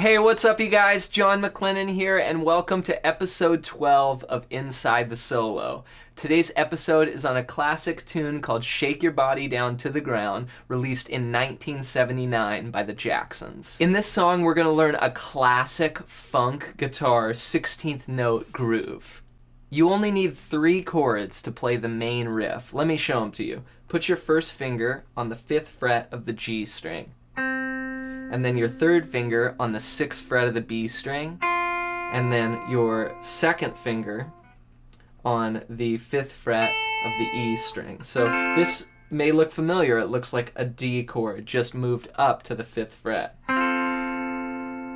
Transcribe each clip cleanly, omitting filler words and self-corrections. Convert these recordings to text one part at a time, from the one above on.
Hey, what's up, you guys? John MacLennan here, and welcome to episode 12 of Inside the Solo. Today's episode is on a classic tune called Shake Your Body Down to the Ground, released in 1979 by the Jacksons. In this song, we're going to learn a classic funk guitar 16th note groove. You only need 3 chords to play the main riff. Let me show them to you. Put your first finger on the 5th fret of the G string, and then your 3rd finger on the 6th fret of the B string, and then your 2nd finger on the 5th fret of the E string. So this may look familiar. It looks like a D chord just moved up to the 5th fret.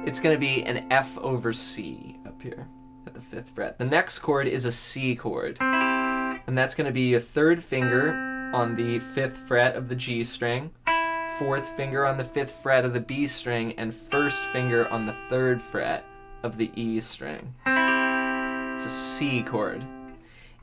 It's going to be an F over C up here at the 5th fret. The next chord is a C chord, and that's going to be your 3rd finger on the 5th fret of the G string, 4th finger on the 5th fret of the B string, and 1st finger on the 3rd fret of the E string. It's a C chord.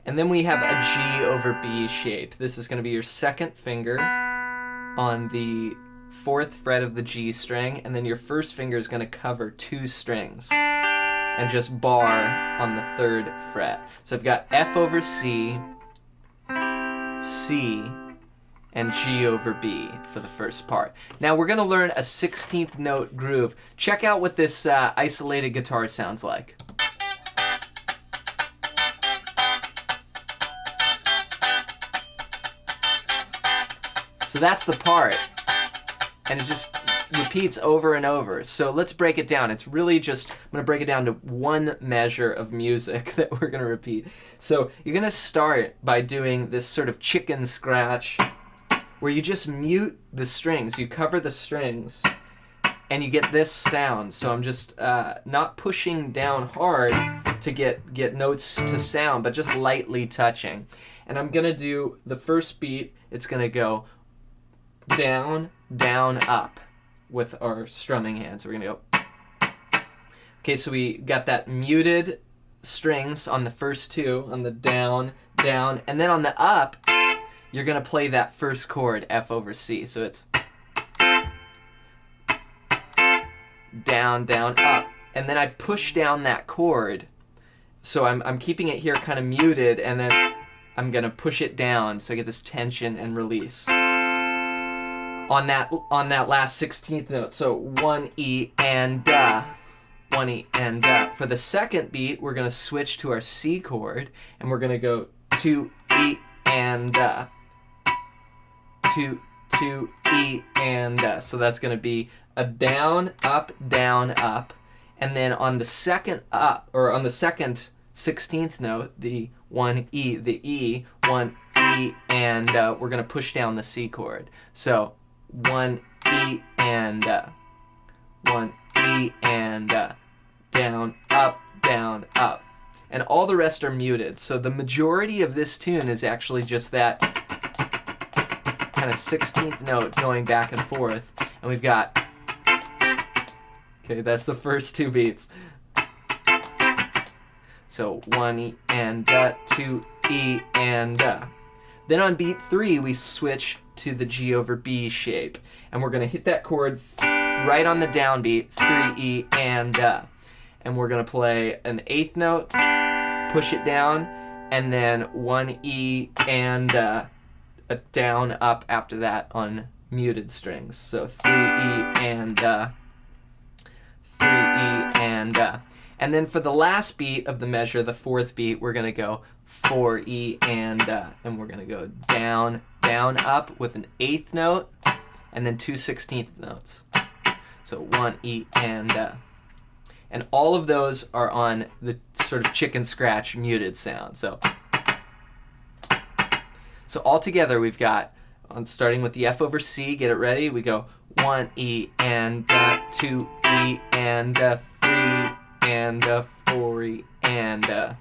And then we have a G over B shape. This is going to be your 2nd finger on the 4th fret of the G string, and then your 1st finger is going to cover 2 strings and just bar on the 3rd fret. So I've got F over C, C, and G over B for the first part. Now we're going to learn a 16th note groove. Check out what this isolated guitar sounds like. So that's the part, and it just repeats over and over. So let's break it down. It's really just, I'm going to break it down to one measure of music that we're going to repeat. So you're going to start by doing this sort of chicken scratch, where you just mute the strings. You cover the strings, and you get this sound. So I'm just not pushing down hard to get notes to sound, but just lightly touching. And I'm going to do the first beat. It's going to go down, down, up with our strumming hands. We're going to go. Okay, so we got that muted strings on the first 2, on the down, down, and then on the up, you're going to play that first chord, F over C. So it's down, down, up. And then I push down that chord. So I'm keeping it here kind of muted, and then I'm going to push it down so I get this tension and release on that last 16th note. So 1 E and da, 1 E and da. For the second beat, we're going to switch to our C chord, and we're going to go 2 E and da, 2 E and da. So that's going to be a down, up, and then on the second up, or on the second 16th note, the 1 E, the E, 1 E, and we're going to push down the C chord. So 1 E and 1 E and down, up, and all the rest are muted. So the majority of this tune is actually just that kind of 16th note going back and forth, and we've got, okay, that's the first 2 beats. So 1 E and 2 E and Then on beat 3, we switch to the G over B shape, and we're going to hit that chord right on the downbeat, 3 E and we're going to play an 8th note, push it down, and then 1 E and a down, up after that on muted strings. So 3 E and 3 E and then for the last beat of the measure, the 4th beat, we're going to go 4 E and we're going to go down, down, up with an 8th note, and then 2 16th notes. So 1 E and all of those are on the sort of chicken scratch muted sound. So all together we've got, starting with the F over C, get it ready, we go 1 E and 2 E and 3 and 4 E and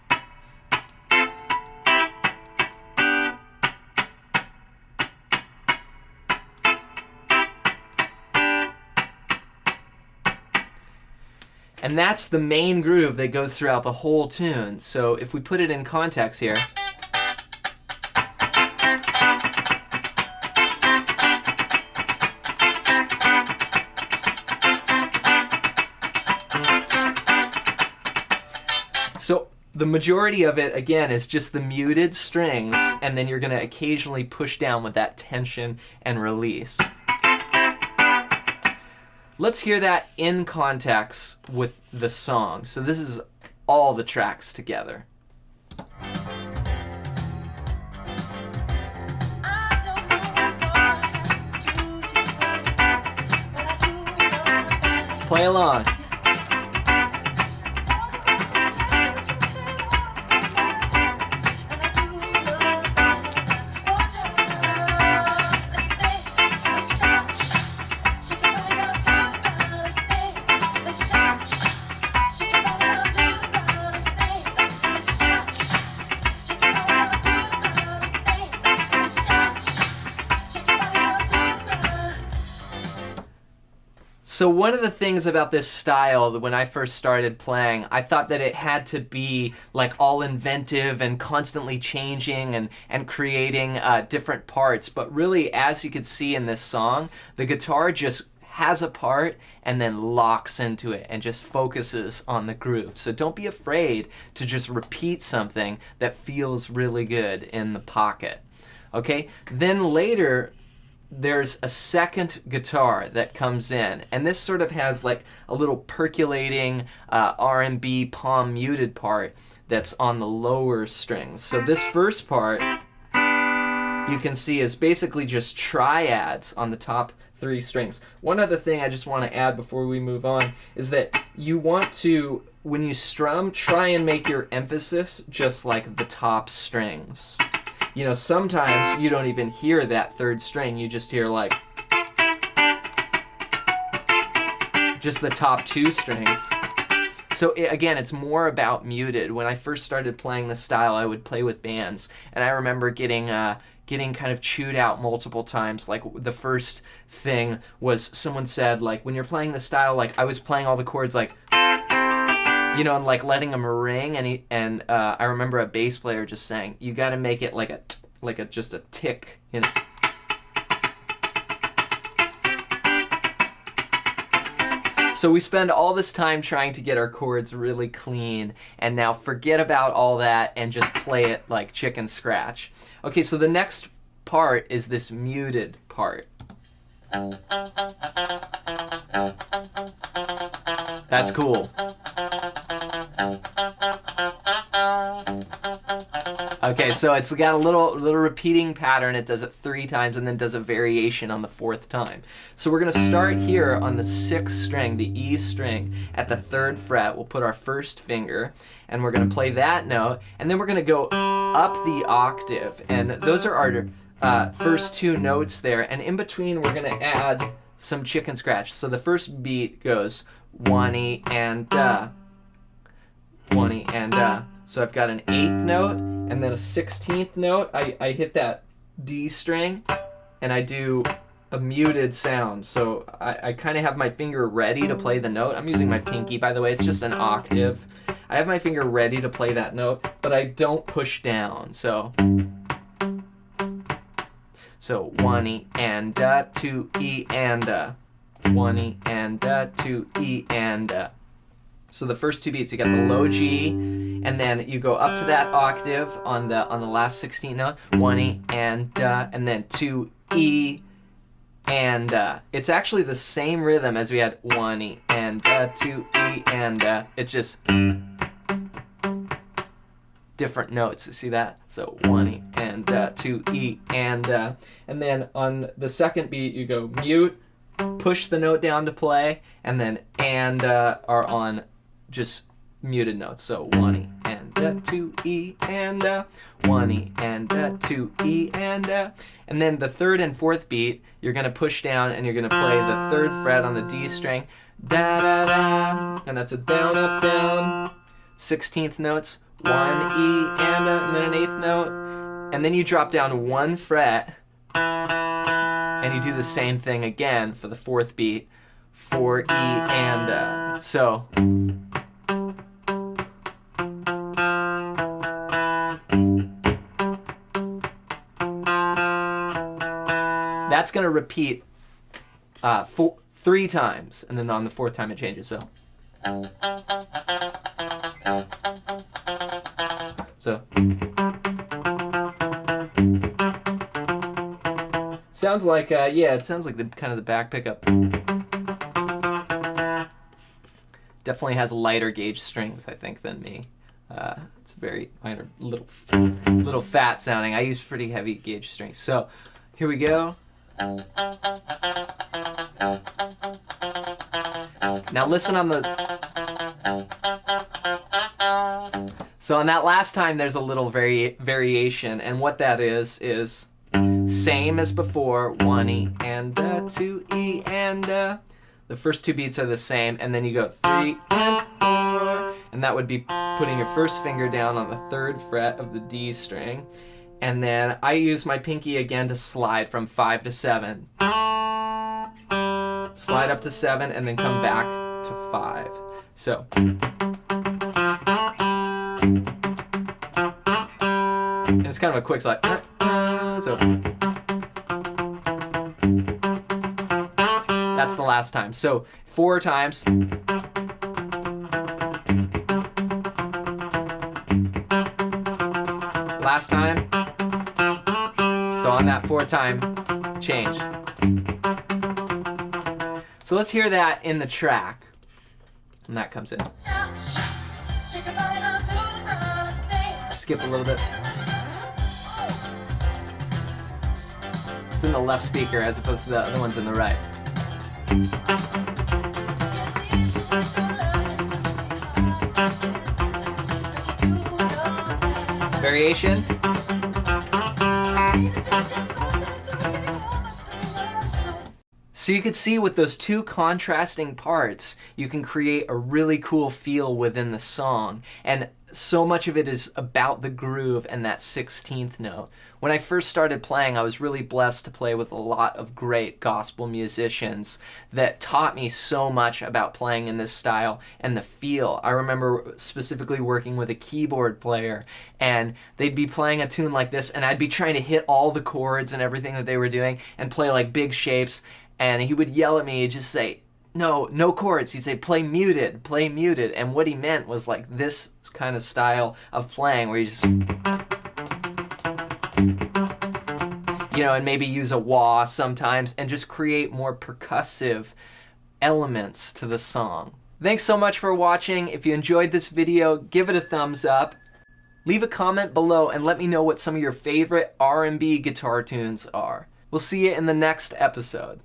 And that's the main groove that goes throughout the whole tune. So if we put it in context here, the majority of it, again, is just the muted strings, and then you're going to occasionally push down with that tension and release. Let's hear that in context with the song. So this is all the tracks together. Play along. So one of the things about this style, when I first started playing, I thought that it had to be like all inventive and constantly changing and creating different parts. But really, as you could see in this song, the guitar just has a part and then locks into it and just focuses on the groove. So don't be afraid to just repeat something that feels really good in the pocket. Okay, then later, there's a second guitar that comes in, and this sort of has like a little percolating R&B palm muted part that's on the lower strings. So this first part you can see is basically just triads on the top 3 strings. One other thing I just want to add before we move on is that you want to, when you strum, try and make your emphasis just like the top strings. You know, sometimes you don't even hear that 3rd string. You just hear like just the top 2 strings. So again, it's more about muted. When I first started playing this style, I would play with bands, and I remember getting kind of chewed out multiple times. Like the first thing was someone said, like, when you're playing this style, like I was playing all the chords like, you know, and like letting them ring, and I remember a bass player just saying, you got to make it like just a tick, you know. So we spend all this time trying to get our chords really clean, and now forget about all that and just play it like chicken scratch. Okay, so the next part is this muted part. That's cool. Okay, so it's got a little repeating pattern. It does it 3 times and then does a variation on the 4th time. So we're going to start here on the 6th string, the E string, at the 3rd fret. We'll put our first finger, and we're going to play that note, and then we're going to go up the octave, and those are our first 2 notes there, and in between we're going to add some chicken scratch. So the first beat goes 1-E and 1-E and So I've got an 8th note and then a 16th note. I hit that D string and I do a muted sound. So I kind of have my finger ready to play the note. I'm using my pinky, by the way. It's just an octave. I have my finger ready to play that note, but I don't push down. So 1-E and 2-E and 1-E and 2-E and So the first 2 beats, you got the low G, and then you go up to that octave on the last 16th note, 1-E and then 2-E and it's actually the same rhythm as we had 1-E and 2-E and it's just different notes. You see that? So 1-E and 2-E and then on the second beat you go mute, push the note down to play, and then are on just muted notes. So 1-E and 2-E and 1-E and 2-E and then the 3rd and 4th beat you're gonna push down and you're gonna play the 3rd fret on the D string, da da da, and that's a down up down. 16th notes, 1-E and then an 8th note, and then you drop down 1 fret and you do the same thing again for the 4th beat, 4-E and so that's going to repeat 3 times, and then on the 4th time it changes. So So sounds like yeah, it sounds like the kind of the back pickup. Definitely has lighter gauge strings, I think, than me. It's very minor, little fat sounding. I use pretty heavy gauge strings. So here we go. Now listen on the. So on that last time, there's a little variation, and what that is same as before, 1 E and 2 E and the first 2 beats are the same, and then you go 3 and 4, and that would be putting your first finger down on the 3rd fret of the D string, and then I use my pinky again to slide from 5 to 7. Slide up to 7 and then come back to 5. So. And it's kind of a quick slide. So. That's the last time. So 4 times. Last time. So on that 4th time, change. So let's hear that in the track. And that comes in. Skip a little bit. It's in the left speaker as opposed to the other ones in the right. Variation. So you could see with those 2 contrasting parts, you can create a really cool feel within the song. And so much of it is about the groove and that 16th note. When I first started playing, I was really blessed to play with a lot of great gospel musicians that taught me so much about playing in this style and the feel. I remember specifically working with a keyboard player, and they'd be playing a tune like this, and I'd be trying to hit all the chords and everything that they were doing and play like big shapes, and he would yell at me and just say, no chords. He'd say, play muted. And what he meant was like this kind of style of playing where you just, and maybe use a wah sometimes and just create more percussive elements to the song. Thanks so much for watching. If you enjoyed this video, give it a thumbs up. Leave a comment below and let me know what some of your favorite R&B guitar tunes are. We'll see you in the next episode.